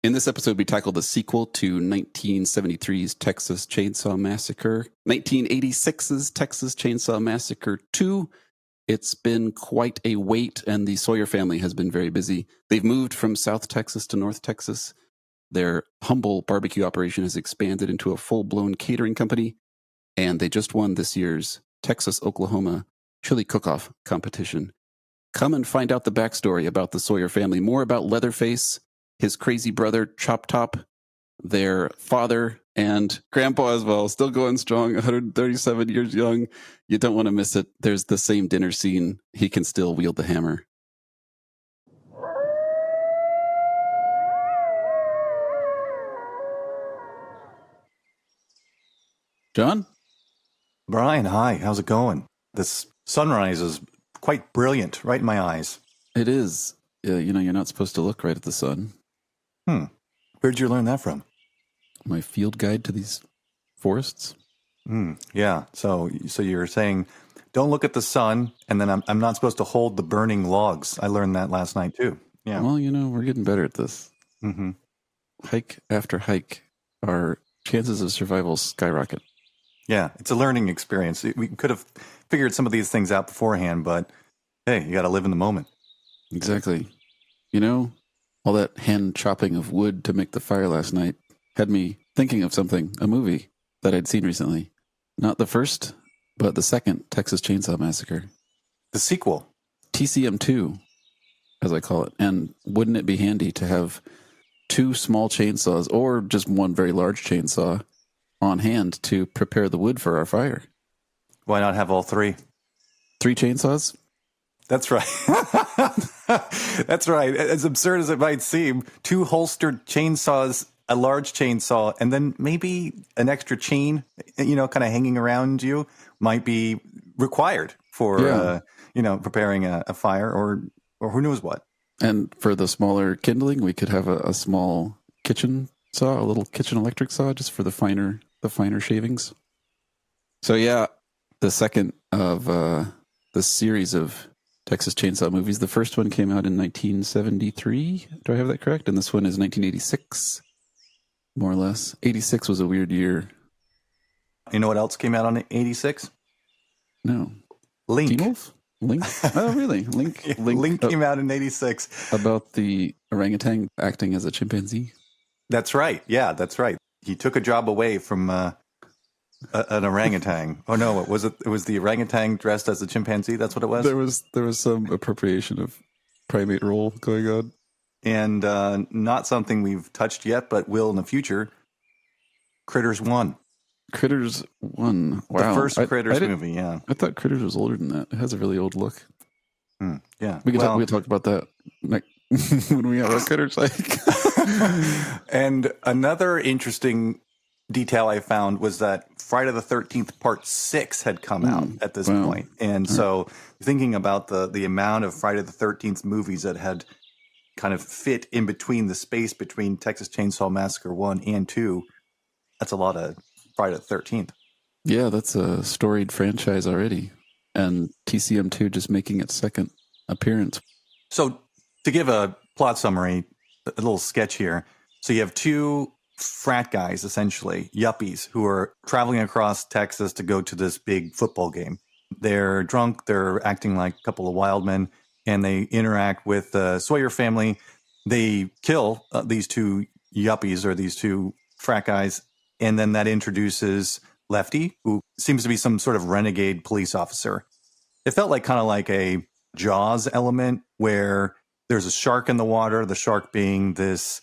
In this episode, we tackle the sequel to 1973's Texas Chainsaw Massacre, 1986's Texas Chainsaw Massacre 2. It's been quite a wait, and the Sawyer family has been very busy. They've moved from South Texas to North Texas. Their humble barbecue operation has expanded into a full-blown catering company, and they just won this year's Texas-Oklahoma Chili Cook-Off competition. Come and find out the backstory about the Sawyer family, more about Leatherface, his crazy brother, Chop Top, their father, and grandpa as well, still going strong, 137 years young. You don't want to miss it. There's the same dinner scene. He can still wield the hammer. John? Brian, hi. How's it going? This sunrise is quite brilliant, right in my eyes. It is. You're not supposed to look right at the sun. Where'd you learn that from? My field guide to these forests. Yeah. So you're saying, don't look at the sun, and then I'm not supposed to hold the burning logs. I learned that last night too. Yeah. Well, we're getting better at this. Mm-hmm. Hike after hike, our chances of survival skyrocket. Yeah, it's a learning experience. We could have figured some of these things out beforehand, but hey, you got to live in the moment. Exactly. All that hand chopping of wood to make the fire last night had me thinking of something, a movie that I'd seen recently. Not the first, but the second Texas Chainsaw Massacre. The sequel. TCM2, as I call it. And wouldn't it be handy to have two small chainsaws or just one very large chainsaw on hand to prepare the wood for our fire? Why not have all three? 3 chainsaws? That's right. That's right. As absurd as it might seem, 2 holstered chainsaws, a large chainsaw, and then maybe an extra chain, kind of hanging around you might be required for, preparing a fire or who knows what. And for the smaller kindling, we could have a small kitchen saw, a little kitchen electric saw, just for the finer shavings. So yeah, the second of the series of Texas Chainsaw movies. The first one came out in 1973. Do I have that correct? And this one is 1986, more or less. 86 was a weird year. You know what else came out on 86? No. Link. Teen Wolf? Link? Oh, really? Link? Link came out in 86. About the orangutan acting as a chimpanzee? That's right. Yeah, that's right. He took a job away from an orangutan. Oh no, it was the orangutan dressed as a chimpanzee. That's what it was. There was some appropriation of primate role going on, and not something we've touched yet, but will in the future. Critters 1. Critters 1. Wow, the first Critters movie. Yeah, I thought Critters was older than that. It has a really old look. Yeah, we can talk about that when we have our Critters like. And another interesting detail I found was that Friday the 13th Part 6 had come out at this point. And so thinking about the amount of Friday the 13th movies that had kind of fit in between the space between Texas Chainsaw Massacre 1 and 2, that's a lot of Friday the 13th. Yeah, that's a storied franchise already. And TCM2 just making its second appearance. So to give a plot summary, a little sketch here. So you have 2 frat guys, essentially, yuppies, who are traveling across Texas to go to this big football game. They're drunk, they're acting like a couple of wild men, and they interact with the Sawyer family. They kill these 2 yuppies, or these 2 frat guys, and then that introduces Lefty, who seems to be some sort of renegade police officer. It felt like kind of like a Jaws element, where there's a shark in the water, the shark being this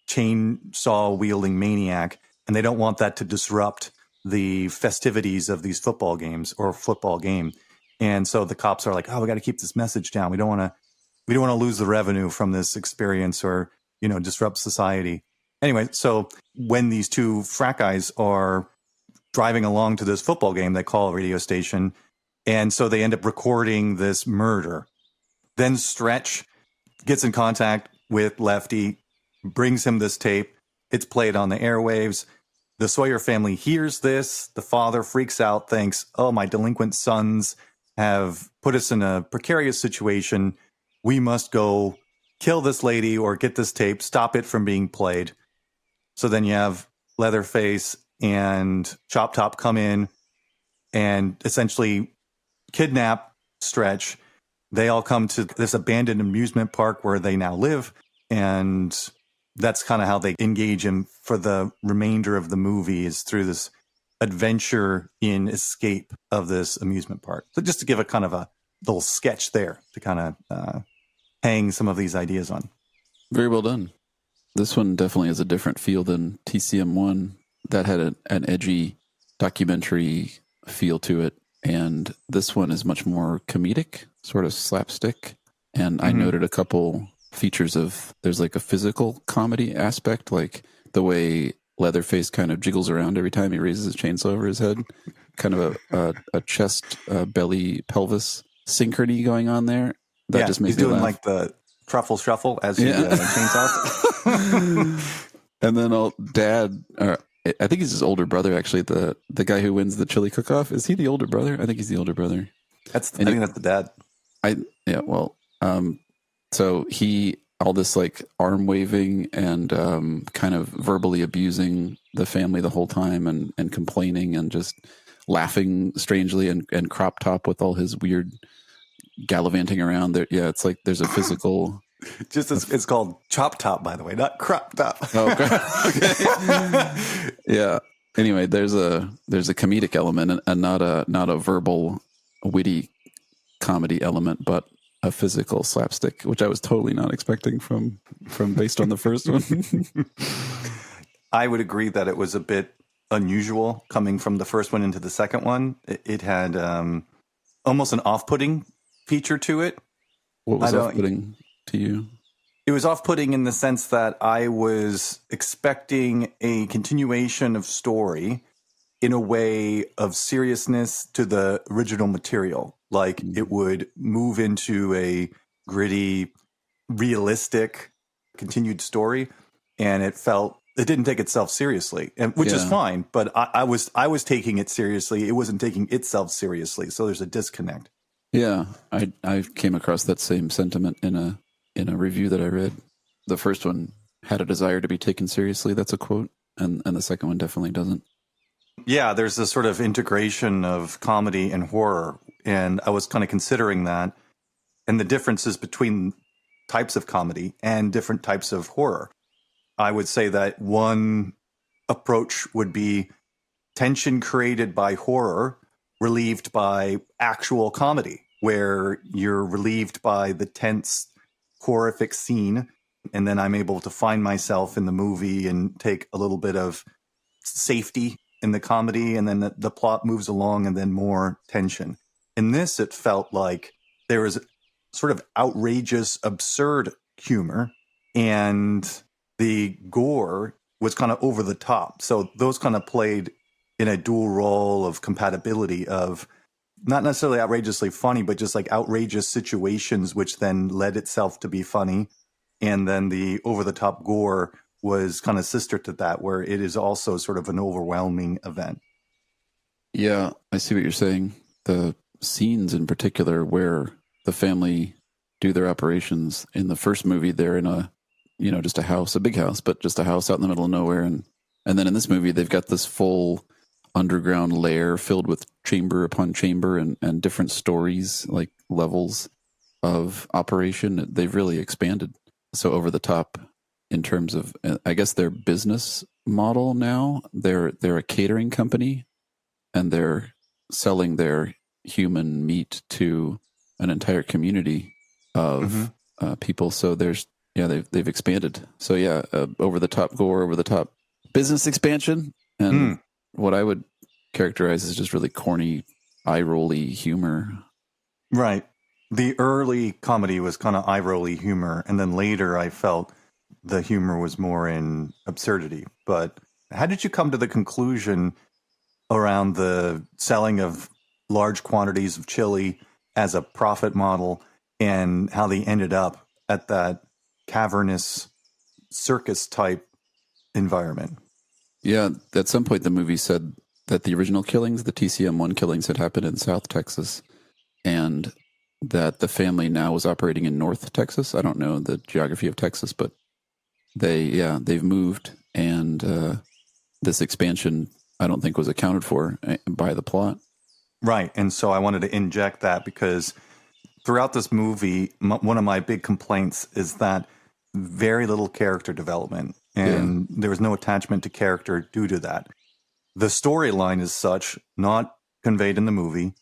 chainsaw wielding maniac, and they don't want that to disrupt the festivities of these football games or football game. And so the cops are like, "Oh, we got to keep this message down. We don't want to lose the revenue from this experience or, disrupt society." Anyway, so when these 2 frat guys are driving along to this football game, they call a radio station, and so they end up recording this murder. Then Stretch gets in contact with Lefty, brings him this tape. It's played on the airwaves. The Sawyer family hears this. The father freaks out, thinks, "Oh, my delinquent sons have put us in a precarious situation. We must go kill this lady or get this tape, stop it from being played. So then you have Leatherface and Chop Top come in and essentially kidnap Stretch. They all come to this abandoned amusement park where they now live. And that's kind of how they engage him for the remainder of the movie, is through this adventure in escape of this amusement park. So just to give a kind of a little sketch there to kind of hang some of these ideas on. Very well done. This one definitely has a different feel than TCM1. That had an edgy documentary feel to it. And this one is much more comedic, sort of slapstick. And I noted a couple features of, there's like a physical comedy aspect, like the way Leatherface kind of jiggles around every time he raises his chainsaw over his head. Kind of a chest, belly, pelvis synchrony going on there. That just makes he's me doing laugh. like the truffle shuffle as he chainsaws. And then Dad, I think he's his older brother, actually. The guy who wins the chili cook-off. Is he the older brother? I think he's the older brother. I think that's the dad. So he, all this like arm waving and kind of verbally abusing the family the whole time and complaining and just laughing strangely and crop top with all his weird gallivanting around there. Yeah, it's like there's a physical... It's called Chop Top, by the way, not Crop Top. Oh, okay. Yeah. Anyway, there's a comedic element and not a verbal, witty comedy element, but a physical slapstick, which I was totally not expecting from based on the first one. I would agree that it was a bit unusual coming from the first one into the second one. It had almost an off-putting feature to it. What was off-putting to you? It was off-putting in the sense that I was expecting a continuation of story in a way of seriousness to the original material. Like it would move into a gritty, realistic, continued story, and it didn't take itself seriously, and which is fine. But I was taking it seriously. It wasn't taking itself seriously. So there's a disconnect. Yeah, I came across that same sentiment in a review that I read. The first one had a desire to be taken seriously. That's a quote, and the second one definitely doesn't. Yeah, there's this sort of integration of comedy and horror, and I was kind of considering that and the differences between types of comedy and different types of horror. I would say that one approach would be tension created by horror, relieved by actual comedy, where you're relieved by the tense, horrific scene, and then I'm able to find myself in the movie and take a little bit of safety in the comedy, and then the plot moves along, and then more tension. In this, it felt like there was sort of outrageous, absurd humor, and the gore was kind of over the top. So those kind of played in a dual role of compatibility of not necessarily outrageously funny, but just like outrageous situations, which then led itself to be funny. And then the over-the-top gore was kind of sister to that, where it is also sort of an overwhelming event. Yeah, I see what you're saying. The scenes in particular where the family do their operations in the first movie, they're in a, just a house, a big house, but just a house out in the middle of nowhere. And then in this movie, they've got this full underground lair filled with chamber upon chamber and different stories, like levels of operation. They've really expanded. So over the top in terms of, I guess, their business model now. They're a catering company, and they're selling their human meat to an entire community of people. So they've expanded. So over the top gore, over the top business expansion, and what I would characterize as just really corny, eye-rolly humor. Right. The early comedy was kind of eye-rolly humor, and then later I felt the humor was more in absurdity. But how did you come to the conclusion around the selling of large quantities of chili as a profit model, and how they ended up at that cavernous circus-type environment? Yeah, at some point the movie said that the original killings, the TCM1 killings, had happened in South Texas. And that the family now was operating in North Texas. I don't know the geography of Texas, but they've moved, and this expansion I don't think was accounted for by the plot. Right. And so I wanted to inject that because throughout this movie, one of my big complaints is that very little character development, and there was no attachment to character due to that. The storyline is such, not conveyed in the movie,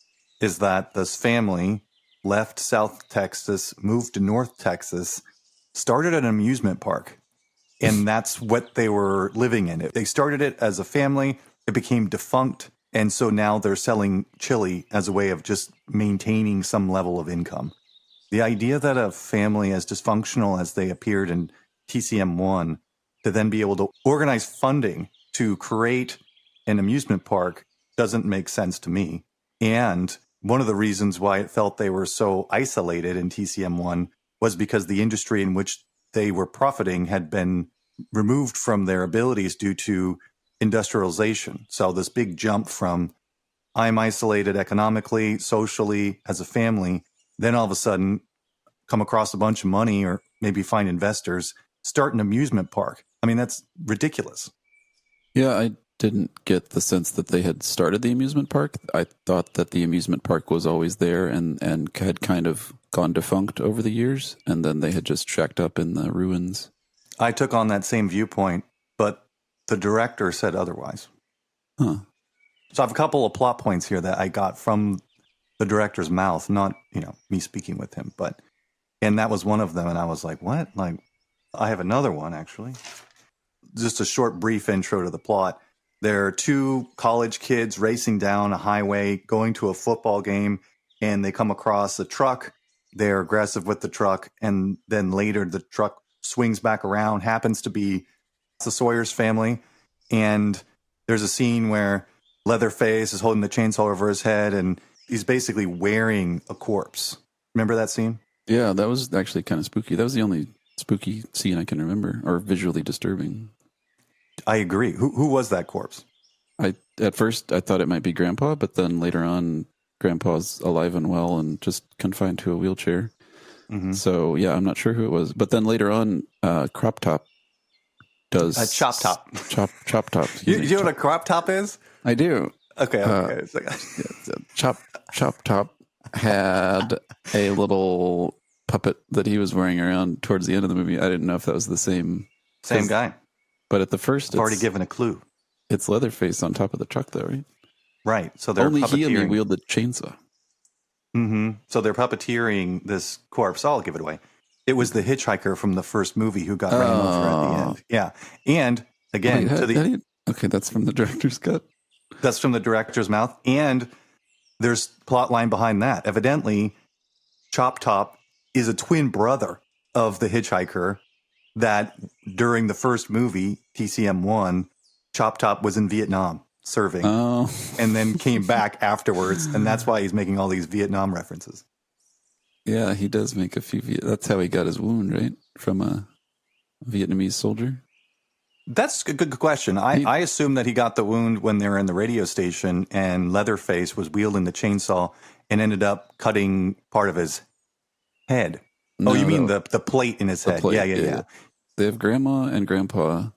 is that this family left South Texas, moved to North Texas, started an amusement park, and that's what they were living in. They started it as a family. It became defunct. And so now they're selling chili as a way of just maintaining some level of income. The idea that a family as dysfunctional as they appeared in TCM1 to then be able to organize funding to create an amusement park doesn't make sense to me. And one of the reasons why it felt they were so isolated in TCM1 was because the industry in which they were profiting had been removed from their abilities due to industrialization. So this big jump from I'm isolated economically, socially, as a family, then all of a sudden come across a bunch of money or maybe find investors, start an amusement park. I mean, that's ridiculous. Yeah, I didn't get the sense that they had started the amusement park. I thought that the amusement park was always there and had kind of gone defunct over the years, and then they had just shacked up in the ruins. I took on that same viewpoint, but the director said otherwise. Huh. So I have a couple of plot points here that I got from the director's mouth, not, me speaking with him, and that was one of them. And I was like, what? Like, I have another one, actually. Just a short, brief intro to the plot. There are two college kids racing down a highway, going to a football game, and they come across a truck. They're aggressive with the truck. And then later the truck swings back around, happens to be the Sawyer's family. And there's a scene where Leatherface is holding the chainsaw over his head and he's basically wearing a corpse. Remember that scene? Yeah, that was actually kind of spooky. That was the only spooky scene I can remember, or visually disturbing. I agree. Who was that corpse? At first I thought it might be Grandpa, but then later on, Grandpa's alive and well and just confined to a wheelchair. Mm-hmm. So yeah, I'm not sure who it was. But then later on, Crop Top does Chop Top. Chop Top. You know what a crop top is? I do. Okay. Chop Top had a little puppet that he was wearing around towards the end of the movie. I didn't know if that was the same guy. But at the first, I've already given a clue. It's Leatherface on top of the truck, though, right? Right. So they're he only wielded the chainsaw. Mm-hmm. So they're puppeteering this corpse. I'll give it away. It was the hitchhiker from the first movie who got ran over at the end. Yeah. And again, okay, that's from the director's cut. That's from the director's mouth. And there's plot line behind that. Evidently, Chop Top is a twin brother of the hitchhiker that during the first movie, TCM1, Chop Top was in Vietnam serving and then came back afterwards. And that's why he's making all these Vietnam references. Yeah, he does make a few. That's how he got his wound, right? From a Vietnamese soldier. That's a good question. I assume that he got the wound when they were in the radio station and Leatherface was wielding the chainsaw and ended up cutting part of his head. No, you mean the plate in his head? Plate, yeah. They have Grandma and Grandpa,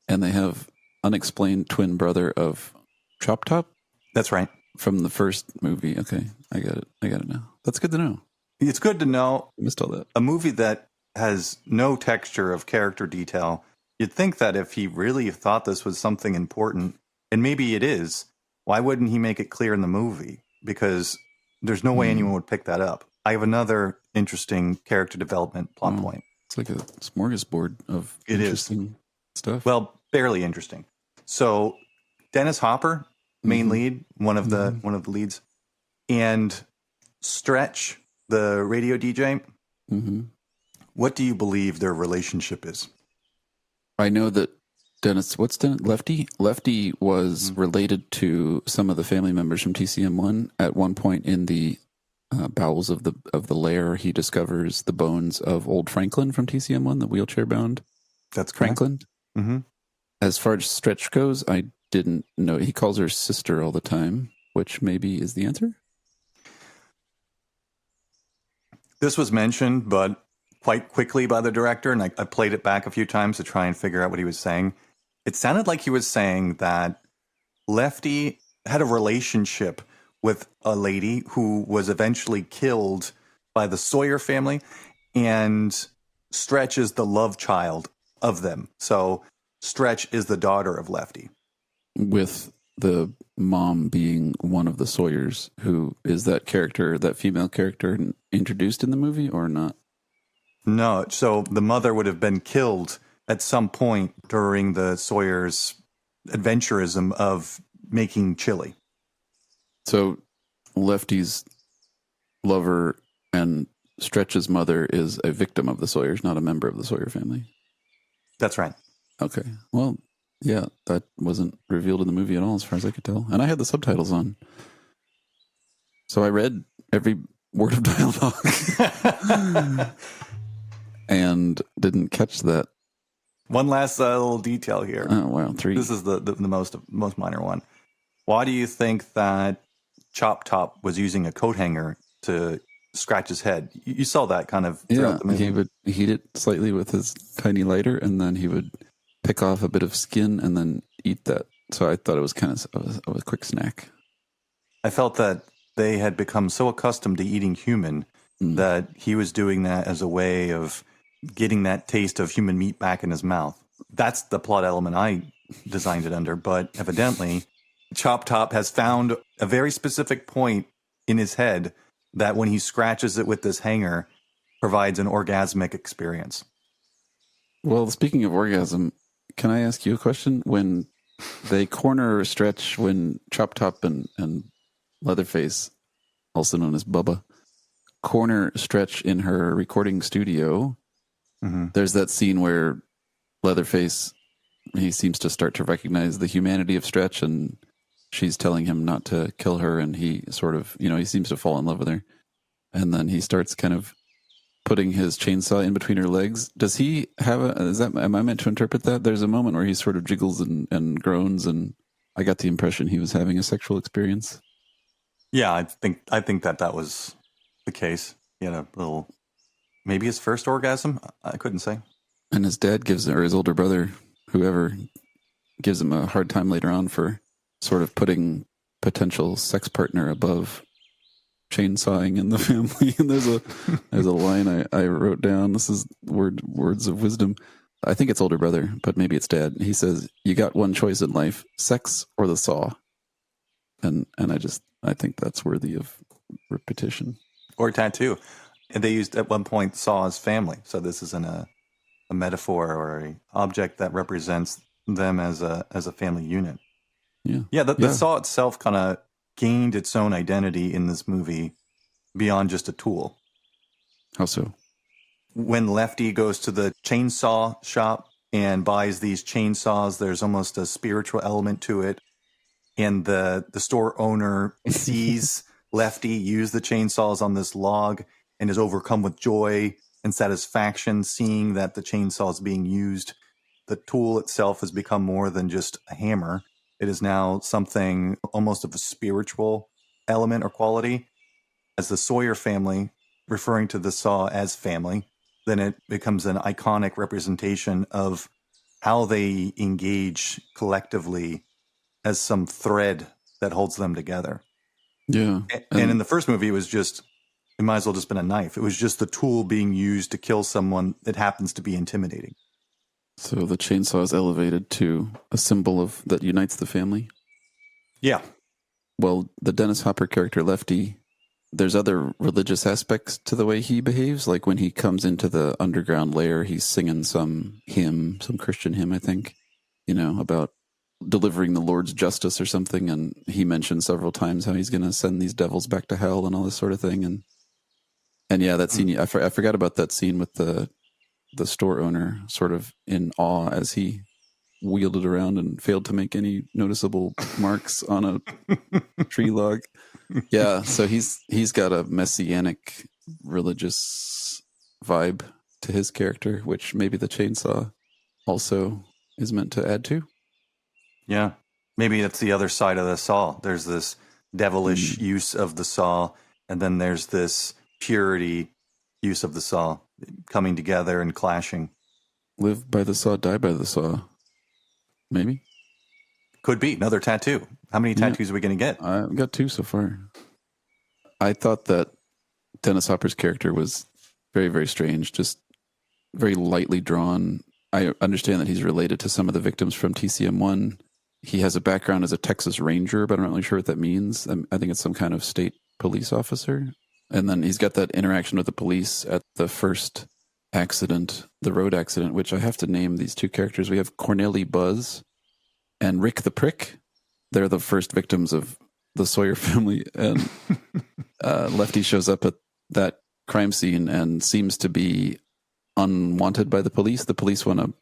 and they have unexplained twin brother of Chop Top. That's right. From the first movie. Okay, I got it now. That's good to know. It's good to know. I missed all that. A movie that has no texture of character detail. You'd think that if he really thought this was something important, and maybe it is, why wouldn't he make it clear in the movie? Because there's no way anyone would pick that up. I have another interesting character development plot point. It's like a smorgasbord of interesting stuff. Well, barely interesting. So Dennis Hopper, main lead, one of the leads, and Stretch, the radio DJ. Mm-hmm. What do you believe their relationship is? I know that Lefty? Lefty was related to some of the family members from TCM1. At one point in the bowels of the lair, he discovers the bones of old Franklin from TCM1, the wheelchair bound. That's Franklin. Mm-hmm. As far as Stretch goes, I didn't know. He calls her sister all the time, which maybe is the answer. This was mentioned, but quite quickly by the director, and I played it back a few times to try and figure out what he was saying. It sounded like he was saying that Lefty had a relationship with a lady who was eventually killed by the Sawyer family, and Stretch is the love child of them. So Stretch is the daughter of Lefty. With the mom being one of the Sawyers, who is that character, that female character, introduced in the movie or not? No, so the mother would have been killed at some point during the Sawyers' adventurism of making chili. So Lefty's lover and Stretch's mother is a victim of the Sawyers, not a member of the Sawyer family. That's right. Okay. Well, yeah, that wasn't revealed in the movie at all, as far as I could tell. And I had the subtitles on. So I read every word of dialogue and didn't catch that. One last little detail here. Oh, wow. 3. This is the most minor one. Why do you think that Chop Top was using a coat hanger to scratch his head? You saw that kind of throughout the movie. He would heat it slightly with his tiny lighter, and then he would pick off a bit of skin and then eat that. So I thought it was kind of a quick snack. I felt that they had become so accustomed to eating human that he was doing that as a way of getting that taste of human meat back in his mouth. That's the plot element I designed it under, but evidently Chop Top has found a very specific point in his head that when he scratches it with this hanger provides an orgasmic experience. Well, speaking of orgasm, can I ask you a question? When they corner Stretch, when Chop Top and Leatherface, also known as Bubba, corner Stretch in her recording studio, there's that scene where Leatherface, he seems to start to recognize the humanity of Stretch, and she's telling him not to kill her, and he sort of, he seems to fall in love with her. And then he starts kind of putting his chainsaw in between her legs. Does he have am I meant to interpret that? There's a moment where he sort of jiggles and groans, and I got the impression he was having a sexual experience. Yeah, I think that was the case. He had a little, maybe his first orgasm. I couldn't say. And his dad or his older brother, whoever, gives him a hard time later on for sort of putting potential sex partner above chainsawing in the family. And there's a line I wrote down. This is words of wisdom. I think it's older brother, but maybe it's dad. He says, "You got one choice in life: sex or the saw." And I think that's worthy of repetition. Or tattoo. And they used at one point saw as family. So this isn't a metaphor or an object that represents them as a family unit. Yeah. The saw itself kind of gained its own identity in this movie beyond just a tool. How so? When Lefty goes to the chainsaw shop and buys these chainsaws, there's almost a spiritual element to it. And the store owner sees Lefty use the chainsaws on this log and is overcome with joy and satisfaction seeing that the chainsaw is being used. The tool itself has become more than just a hammer. It is now something almost of a spiritual element or quality. As the Sawyer family, referring to the saw as family, then it becomes an iconic representation of how they engage collectively as some thread that holds them together. Yeah. And in the first movie, it might as well just been a knife. It was just the tool being used to kill someone that happens to be intimidating. So the chainsaw is elevated to a symbol that unites the family? Yeah. Well, the Dennis Hopper character, Lefty, there's other religious aspects to the way he behaves. Like when he comes into the underground lair, he's singing some hymn, some Christian hymn, I think, about delivering the Lord's justice or something. And he mentioned several times how he's going to send these devils back to hell and all this sort of thing. And yeah, that scene, I forgot about that scene with the store owner sort of in awe as he wheeled it around and failed to make any noticeable marks on a tree log. Yeah, so he's got a messianic religious vibe to his character, which maybe the chainsaw also is meant to add to. Yeah, maybe that's the other side of the saw. There's this devilish use of the saw, and then there's this purity use of the saw, coming together and clashing. Live by the saw, die by the saw. Maybe. Could be another tattoo. How many tattoos are we going to get? I've got 2 so far. I thought that Dennis Hopper's character was very, very strange, just very lightly drawn. I understand that he's related to some of the victims from TCM1. He has a background as a Texas Ranger, but I'm not really sure what that means. I think it's some kind of state police officer. And then he's got that interaction with the police at the first accident, the road accident, which I have to name these 2 characters. We have Corneli Buzz and Rick the Prick. They're the first victims of the Sawyer family. And Lefty shows up at that crime scene and seems to be unwanted by the police. The police want to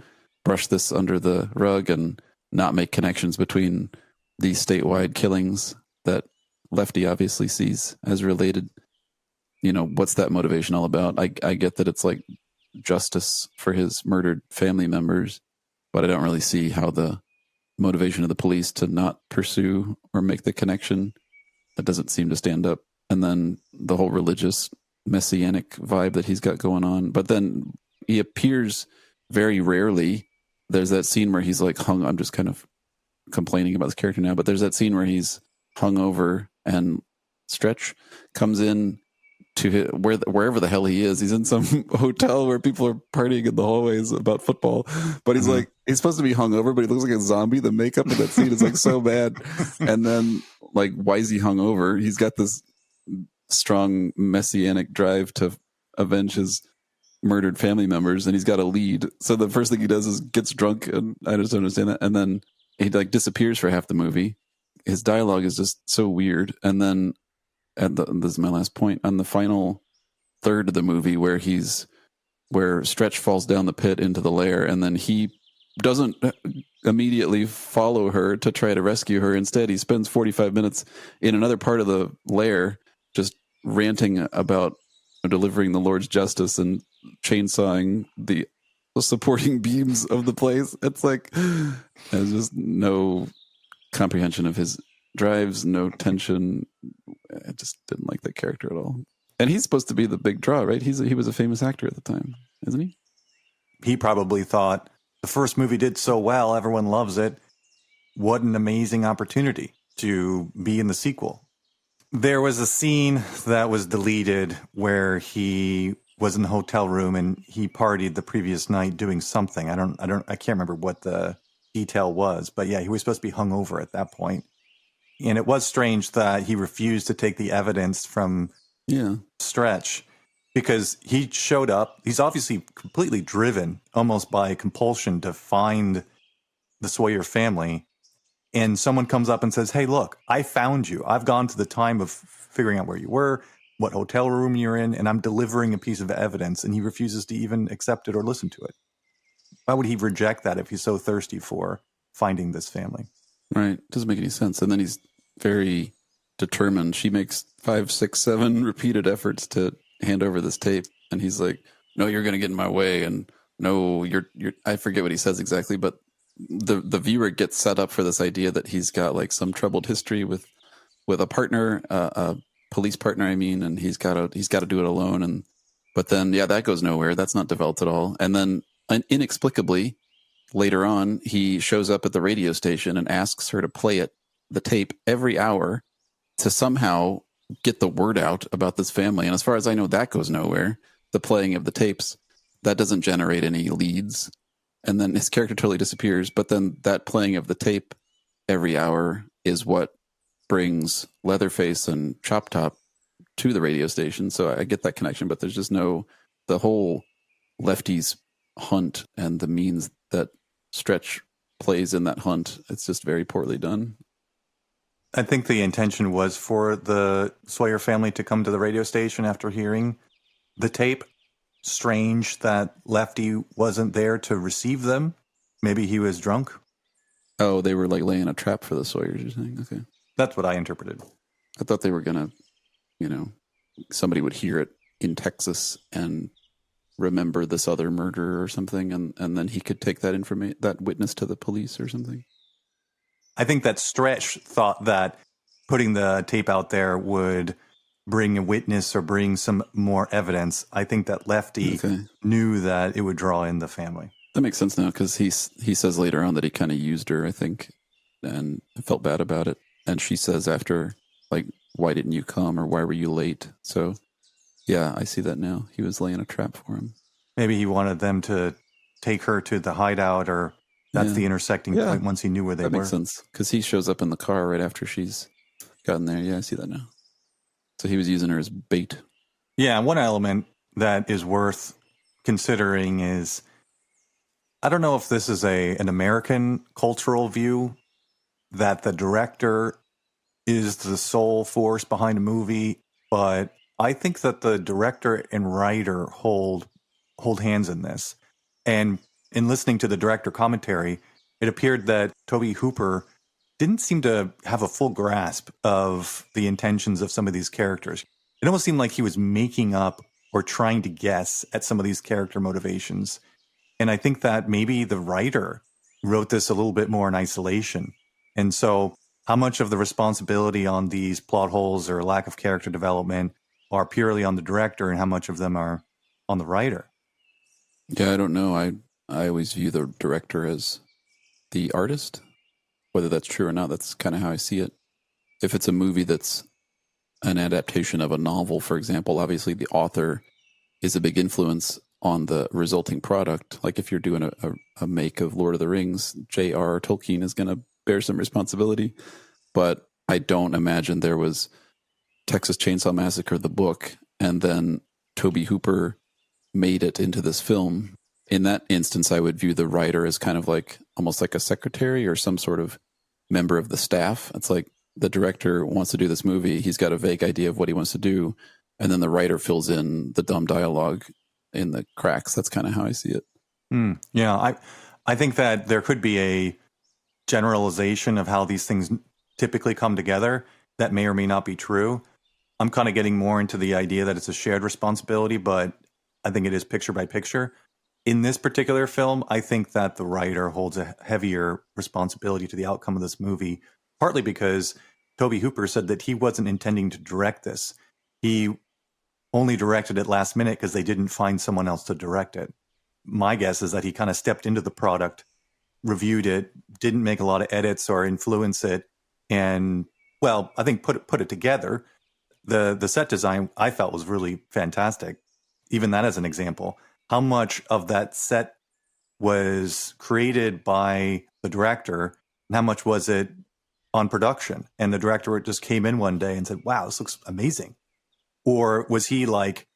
brush this under the rug and not make connections between these statewide killings that Lefty obviously sees as related. You know, what's that motivation all about? I get that it's like justice for his murdered family members, but I don't really see how the motivation of the police to not pursue or make the connection, that doesn't seem to stand up. And then the whole religious messianic vibe that he's got going on. But then he appears very rarely. There's that scene where he's like hung. I'm just kind of complaining about this character now, but there's that scene where he's hung over and Stretch comes in to wherever the hell he is. He's in some hotel where people are partying in the hallways about football, but he's like, he's supposed to be hungover, but he looks like a zombie. The makeup in that scene is like so bad. And then like, why is he hungover? He's got this strong messianic drive to avenge his murdered family members, and he's got a lead. So the first thing he does is gets drunk, and I just don't understand that. And then he like disappears for half the movie. His dialogue is just so weird. And then this is my last point, on the final third of the movie where Stretch falls down the pit into the lair, and then he doesn't immediately follow her to try to rescue her. Instead, he spends 45 minutes in another part of the lair just ranting about delivering the Lord's justice and chainsawing the supporting beams of the place. It's like there's just no comprehension of his drives, no tension. I just didn't like that character at all. And he's supposed to be the big draw, right? He was a famous actor at the time, isn't he? He probably thought, the first movie did so well, everyone loves it. What an amazing opportunity to be in the sequel. There was a scene that was deleted where he was in the hotel room and he partied the previous night doing something. I can't remember what the detail was, but yeah, he was supposed to be hungover at that point. And it was strange that he refused to take the evidence from Stretch, because he showed up. He's obviously completely driven, almost by compulsion, to find the Sawyer family. And someone comes up and says, hey, look, I found you. I've gone to the time of figuring out where you were, what hotel room you're in, and I'm delivering a piece of evidence. And he refuses to even accept it or listen to it. Why would he reject that if he's so thirsty for finding this family? Right. Doesn't make any sense. And then he's very determined. She makes 5, 6, 7 repeated efforts to hand over this tape. And he's like, no, you're going to get in my way. And no, you're, I forget what he says exactly, but the viewer gets set up for this idea that he's got like some troubled history with a partner, a police partner, I mean, and he's got to do it alone. But then, that goes nowhere. That's not developed at all. And then inexplicably, later on, he shows up at the radio station and asks her to play the tape every hour to somehow get the word out about this family. And as far as I know, that goes nowhere. The playing of the tapes, that doesn't generate any leads. And then his character totally disappears. But then that playing of the tape every hour is what brings Leatherface and Chop Top to the radio station. So I get that connection, but there's just the whole Lefty's hunt and the means that Stretch plays in that hunt. It's just very poorly done. I think the intention was for the Sawyer family to come to the radio station after hearing the tape. Strange that Lefty wasn't there to receive them. Maybe he was drunk. Oh, they were like laying a trap for the Sawyers, you're saying? Okay. That's what I interpreted. I thought they were going to, somebody would hear it in Texas and remember this other murder or something, and then he could take that witness to the police or something. I think that Stretch thought that putting the tape out there would bring a witness or bring some more evidence. I think that Lefty knew that it would draw in the family. That makes sense now, because he says later on that he kind of used her, I think, and felt bad about it. And she says after, like, why didn't you come, or why were you late? So, yeah, I see that now. He was laying a trap for him. Maybe he wanted them to take her to the hideout, or that's the intersecting point once he knew where they were. That makes sense, because he shows up in the car right after she's gotten there. Yeah, I see that now. So he was using her as bait. Yeah, one element that is worth considering is, I don't know if this is an American cultural view, that the director is the sole force behind a movie, but I think that the director and writer hold hands in this. And in listening to the director commentary, it appeared that Tobe Hooper didn't seem to have a full grasp of the intentions of some of these characters. It almost seemed like he was making up or trying to guess at some of these character motivations. And I think that maybe the writer wrote this a little bit more in isolation. And so how much of the responsibility on these plot holes or lack of character development are purely on the director, and how much of them are on the writer? Yeah, I don't know. I always view the director as the artist. Whether that's true or not, that's kind of how I see it. If it's a movie that's an adaptation of a novel, for example, obviously the author is a big influence on the resulting product. Like if you're doing a make of Lord of the Rings, J.R.R. Tolkien is going to bear some responsibility. But I don't imagine there was Texas Chainsaw Massacre, the book, and then Tobe Hooper made it into this film. In that instance, I would view the writer as kind of like almost like a secretary or some sort of member of the staff. It's like the director wants to do this movie. He's got a vague idea of what he wants to do. And then the writer fills in the dumb dialogue in the cracks. That's kind of how I see it. Yeah, I think that there could be a generalization of how these things typically come together that may or may not be true. I'm kind of getting more into the idea that it's a shared responsibility, but I think it is picture by picture. In this particular film, I think that the writer holds a heavier responsibility to the outcome of this movie, partly because Tobe Hooper said that he wasn't intending to direct this. He only directed it last minute because they didn't find someone else to direct it. My guess is that he kind of stepped into the product, reviewed it, didn't make a lot of edits or influence it, and, well, I think put it together. The set design I felt was really fantastic. Even that as an example. How much of that set was created by the director, and how much was it on production? And the director just came in one day and said, wow, this looks amazing. Or was he like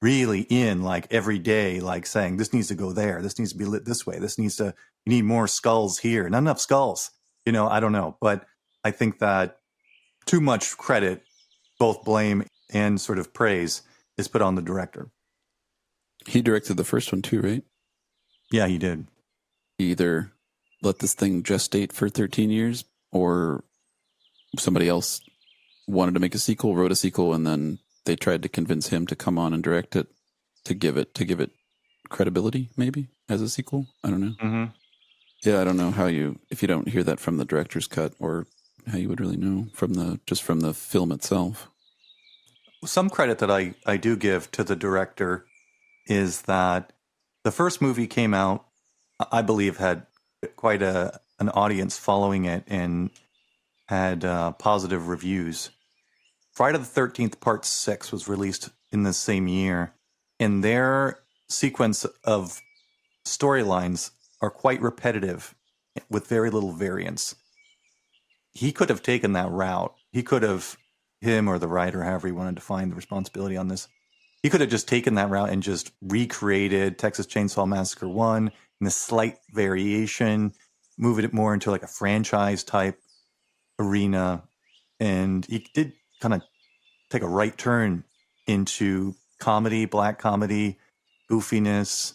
really in like every day, like saying, this needs to go there, this needs to be lit this way, you need more skulls here, not enough skulls. I don't know. But I think that too much credit, both blame and sort of praise, is put on the director. He directed the first one too, right? Yeah, he did. He either let this thing gestate for 13 years, or somebody else wanted to make a sequel, wrote a sequel, and then they tried to convince him to come on and direct it to give it credibility, maybe, as a sequel. I don't know. Mm-hmm. Yeah, I don't know if you don't hear that from the director's cut, or how you would really know from the film itself. Some credit that I do give to the director is that the first movie came out, I believe, had quite an audience following it and had positive reviews. Friday the 13th Part 6 was released in the same year, and their sequence of storylines are quite repetitive with very little variance. He could have taken that route. Him or the writer, however he wanted to find the responsibility on this, he could have just taken that route and just recreated Texas Chainsaw Massacre 1 in a slight variation, moving it more into like a franchise type arena. And he did kind of take a right turn into comedy, black comedy, goofiness.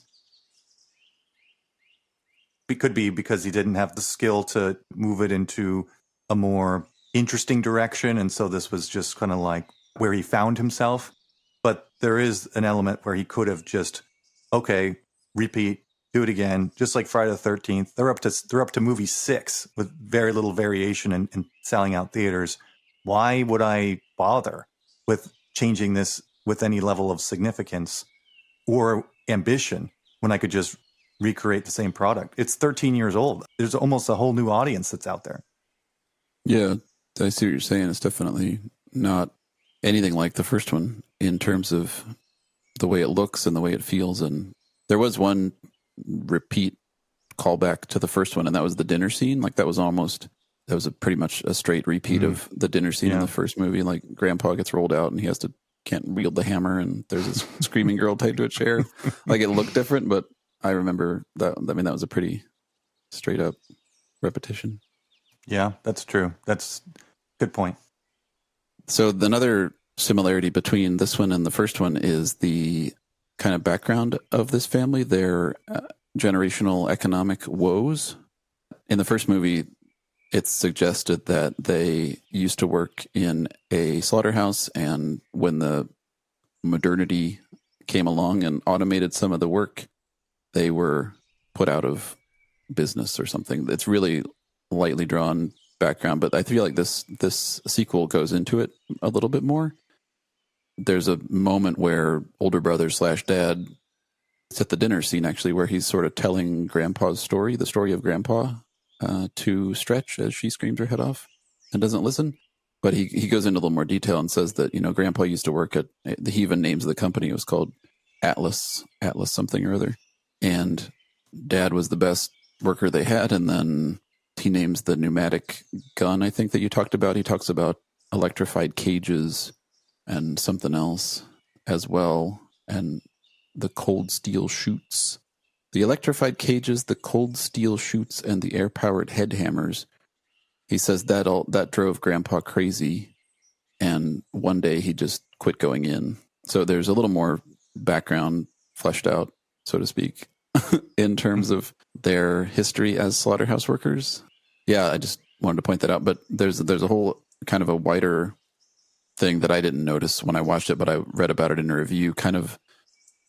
It could be because he didn't have the skill to move it into a more interesting direction. And so this was just kind of like where he found himself. But there is an element where he could have just, okay, repeat, do it again, just like Friday the 13th. They're up to movie 6 with very little variation and selling out theaters. Why would I bother with changing this with any level of significance or ambition when I could just recreate the same product. It's 13 years old. There's almost a whole new audience that's out there. Yeah, I see what you're saying. It's definitely not anything like the first one in terms of the way it looks and the way it feels. And there was one repeat callback to the first one, and that was the dinner scene. Like that was pretty much a straight repeat of the dinner scene in the first movie. Like Grandpa gets rolled out and he can't wield the hammer, and there's this screaming girl tied to a chair. Like it looked different, but I remember that. I mean, that was a pretty straight up repetition. Yeah, that's true. That's a good point. So another similarity between this one and the first one is the kind of background of this family, their generational economic woes. In the first movie, it's suggested that they used to work in a slaughterhouse, and when the modernity came along and automated some of the work, they were put out of business or something. It's really lightly drawn background, but I feel like this sequel goes into it a little bit more. There's a moment where older brother / dad, it's at the dinner scene actually, where he's sort of telling Grandpa's story, the story of Grandpa, to Stretch as she screams her head off and doesn't listen. But he goes into a little more detail and says that, Grandpa used to work at, he even names the company, it was called Atlas something or other. And Dad was the best worker they had. And then he names the pneumatic gun, I think, that you talked about. He talks about electrified cages and something else as well. And the cold steel chutes. The electrified cages, the cold steel chutes, and the air-powered head hammers. He says that drove Grandpa crazy, and one day he just quit going in. So there's a little more background fleshed out, so to speak, in terms of their history as slaughterhouse workers. Yeah, I just wanted to point that out. But there's a whole kind of a wider thing that I didn't notice when I watched it, but I read about it in a review. Kind of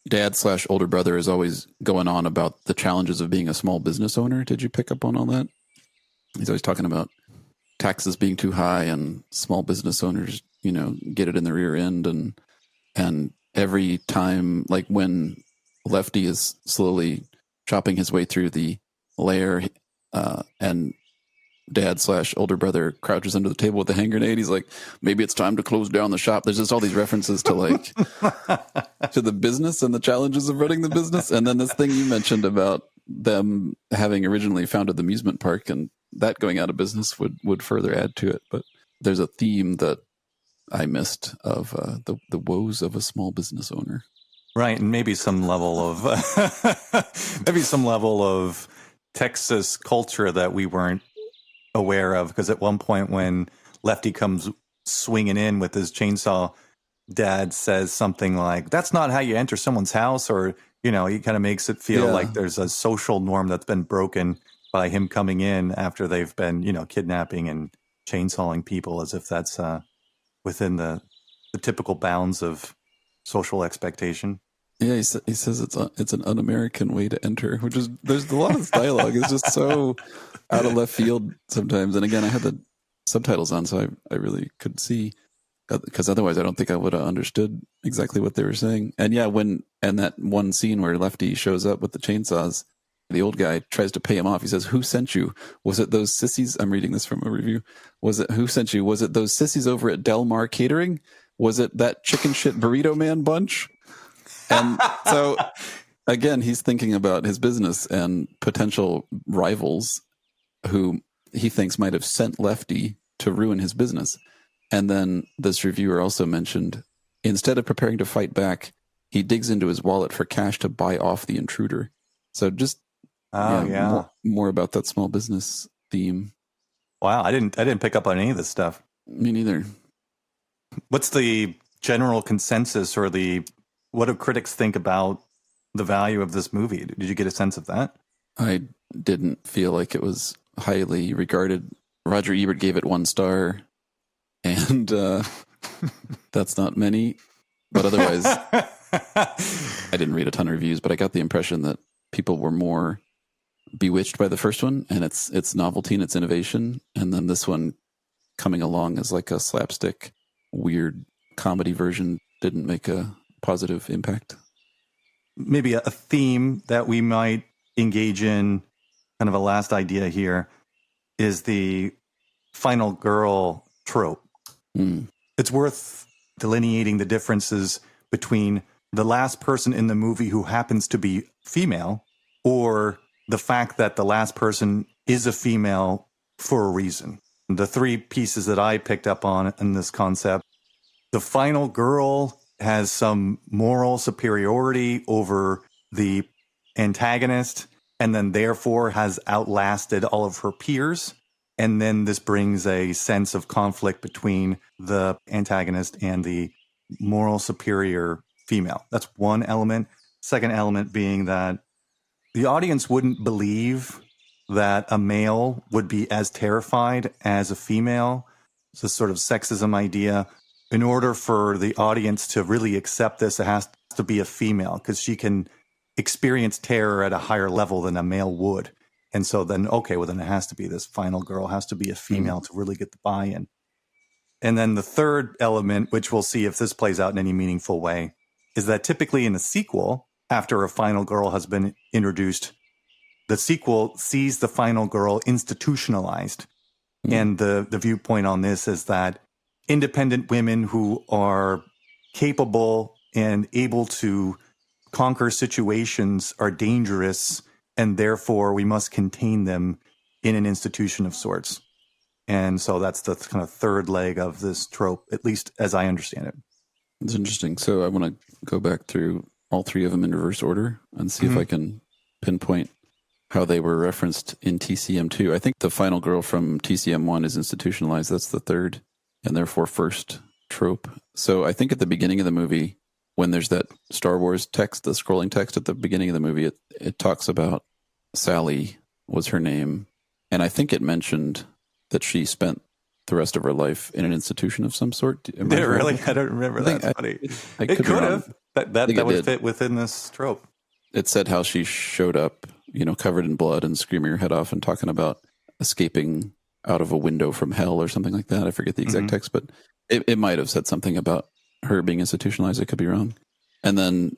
dad / older brother is always going on about the challenges of being a small business owner. Did you pick up on all that? He's always talking about taxes being too high and small business owners, get it in the rear end. And every time, like when Lefty is slowly chopping his way through the lair, and dad / older brother crouches under the table with a hand grenade, he's like, maybe it's time to close down the shop. There's just all these references to like to the business and the challenges of running the business. And then this thing you mentioned about them having originally founded the amusement park and that going out of business would further add to it. But there's a theme that I missed of the woes of a small business owner. Right, and maybe some level of Texas culture that we weren't aware of, because at one point when Lefty comes swinging in with his chainsaw, Dad says something like, that's not how you enter someone's house, or he kind of makes it feel like there's a social norm that's been broken by him coming in after they've been kidnapping and chainsawing people, as if that's within the typical bounds of social expectation. Yeah, he says it's an un-American way to enter, which is, there's a lot of this dialogue. It's just so out of left field sometimes. And again, I had the subtitles on, so I really could see, because otherwise I don't think I would have understood exactly what they were saying. And yeah, and that one scene where Lefty shows up with the chainsaws, the old guy tries to pay him off. He says, "Who sent you? Was it those sissies?" I'm reading this from a review. Who sent you? Was it those sissies over at Del Mar Catering? Was it that chicken shit burrito man bunch? And so, again, he's thinking about his business and potential rivals who he thinks might have sent Lefty to ruin his business. And then this reviewer also mentioned, instead of preparing to fight back, he digs into his wallet for cash to buy off the intruder. So just more about that small business theme. Wow, I didn't pick up on any of this stuff. Me neither. What's the general consensus, or what do critics think about the value of this movie? Did you get a sense of that? I didn't feel like it was highly regarded. Roger Ebert gave it 1 star, and that's not many. But otherwise, I didn't read a ton of reviews, but I got the impression that people were more bewitched by the first one and its novelty and its innovation, and then this one coming along as like a slapstick, weird comedy version didn't make a positive impact. Maybe a theme that we might engage in, kind of a last idea here, is the final girl trope. It's worth delineating the differences between the last person in the movie who happens to be female, or the fact that the last person is a female for a reason. The three pieces that I picked up on in this concept: the final girl has some moral superiority over the antagonist, and then therefore has outlasted all of her peers. And then this brings a sense of conflict between the antagonist and the moral superior female. That's one element. Second element being that the audience wouldn't believe that a male would be as terrified as a female. It's a sort of sexism idea. In order for the audience to really accept this, it has to be a female, because she can experience terror at a higher level than a male would. And so then, okay, well, then it has to be this final girl, has to be a female to really get the buy-in. And then the third element, which we'll see if this plays out in any meaningful way, is that typically in a sequel, after a final girl has been introduced, the sequel sees the final girl institutionalized. And the viewpoint on this is that independent women who are capable and able to conquer situations are dangerous, and therefore we must contain them in an institution of sorts. And so that's the kind of third leg of this trope, at least as I understand it. It's interesting. So I want to go back through all three of them in reverse order and see if I can pinpoint how they were referenced in TCM2. I think the final girl from TCM1 is institutionalized. That's the third and therefore first trope. So I think at the beginning of the movie, when there's that Star Wars text, the scrolling text at the beginning of the movie, it talks about Sally was her name. And I think it mentioned that she spent the rest of her life in an institution of some sort. Did it really? I don't remember. That's funny. It could have. That would fit within this trope. It said how she showed up, covered in blood and screaming her head off and talking about escaping out of a window from hell or something like that. I forget the exact text, but it might have said something about her being institutionalized. I could be wrong. And then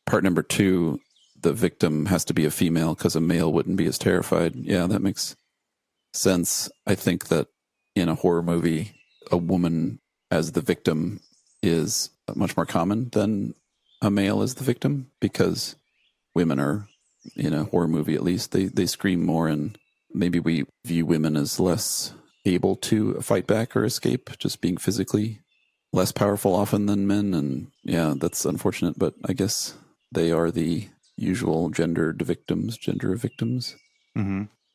part number 2, the victim has to be a female because a male wouldn't be as terrified. Yeah, that makes sense. I think that in a horror movie, a woman as the victim is much more common than a male as the victim, because women are, in a horror movie at least, they scream more, and maybe we view women as less able to fight back or escape, just being physically less powerful often than men. And yeah, that's unfortunate, but I guess they are the usual gender of victims.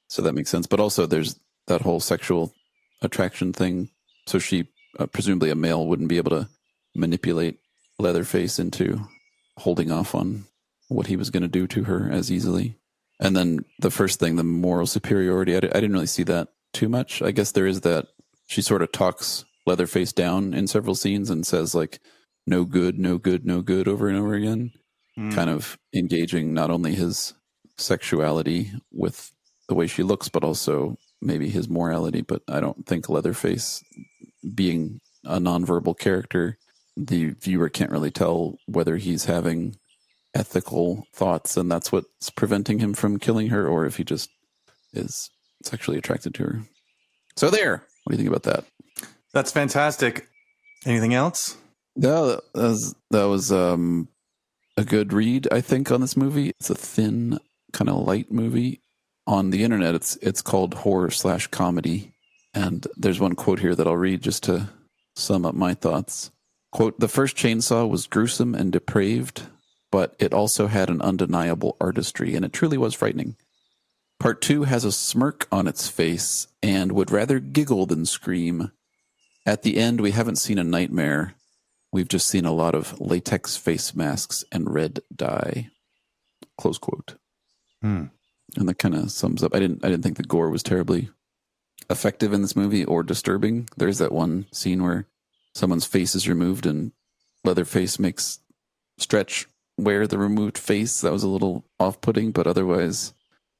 So that makes sense. But also there's that whole sexual attraction thing. So she, presumably a male, wouldn't be able to manipulate Leatherface into holding off on what he was going to do to her as easily. And then the first thing, the moral superiority, I didn't really see that too much. I guess there is that she sort of talks Leatherface down in several scenes and says like, no good, no good, no good, over and over again, kind of engaging not only his sexuality with the way she looks, but also maybe his morality. But I don't think Leatherface, being a nonverbal character, the viewer can't really tell whether he's having ethical thoughts and that's what's preventing him from killing her, or if he just is sexually attracted to her. So there. What do you think about that? That's fantastic. Anything else? Yeah, that was a good read, I think, on this movie. It's a thin, kind of light movie. On the internet, it's called horror/comedy. And there's one quote here that I'll read just to sum up my thoughts. Quote, "The first Chainsaw was gruesome and depraved, but it also had an undeniable artistry, and it truly was frightening. Part 2 has a smirk on its face and would rather giggle than scream. At the end, we haven't seen a nightmare. We've just seen a lot of latex face masks and red dye." Close quote. And that kind of sums up. I didn't think the gore was terribly effective in this movie or disturbing. There's that one scene where someone's face is removed and Leatherface makes Stretch wear the removed face. That was a little off-putting, but otherwise,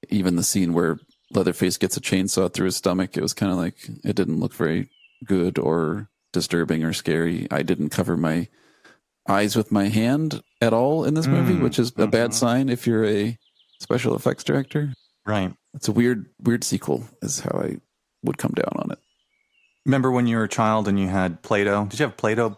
even the scene where Leatherface gets a chainsaw through his stomach, it was kind of like, it didn't look very good or disturbing or scary. I didn't cover my eyes with my hand at all in this movie, which is a bad sign if you're a special effects director. Right. It's a weird sequel is how I would come down on it. Remember when you were a child and you had Play-Doh? Did you have Play-Doh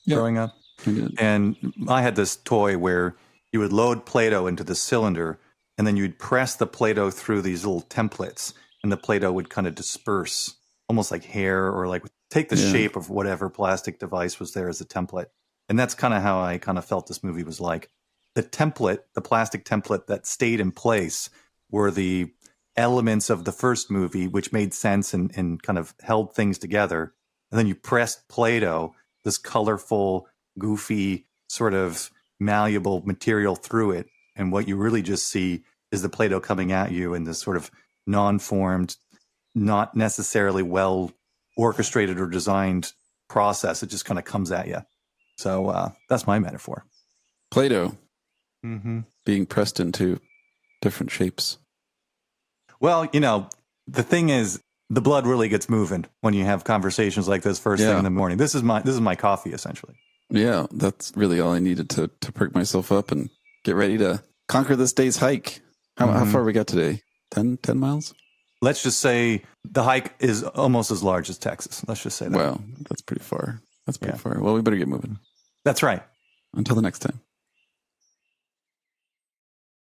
growing up? I did. And I had this toy where you would load Play-Doh into the cylinder, and then you'd press the Play-Doh through these little templates, and the Play-Doh would kind of disperse, almost like hair, or like take the shape of whatever plastic device was there as a template. And that's kind of how I kind of felt this movie was like. The template, the plastic template that stayed in place were the elements of the first movie, which made sense and kind of held things together. And then you pressed Play-Doh, this colorful, goofy, sort of malleable material through it. And what you really just see is the Play-Doh coming at you in this sort of non-formed, not necessarily well orchestrated or designed process. It just kind of comes at you. So that's my metaphor. Play-Doh being pressed into different shapes. Well, the thing is, the blood really gets moving when you have conversations like this first thing in the morning. This is my coffee, essentially. Yeah, that's really all I needed to perk myself up and get ready to conquer this day's hike. How far we got today? 10 miles? Let's just say the hike is almost as large as Texas. Let's just say that. Wow, that's pretty far. That's pretty far. Well, we better get moving. That's right. Until the next time.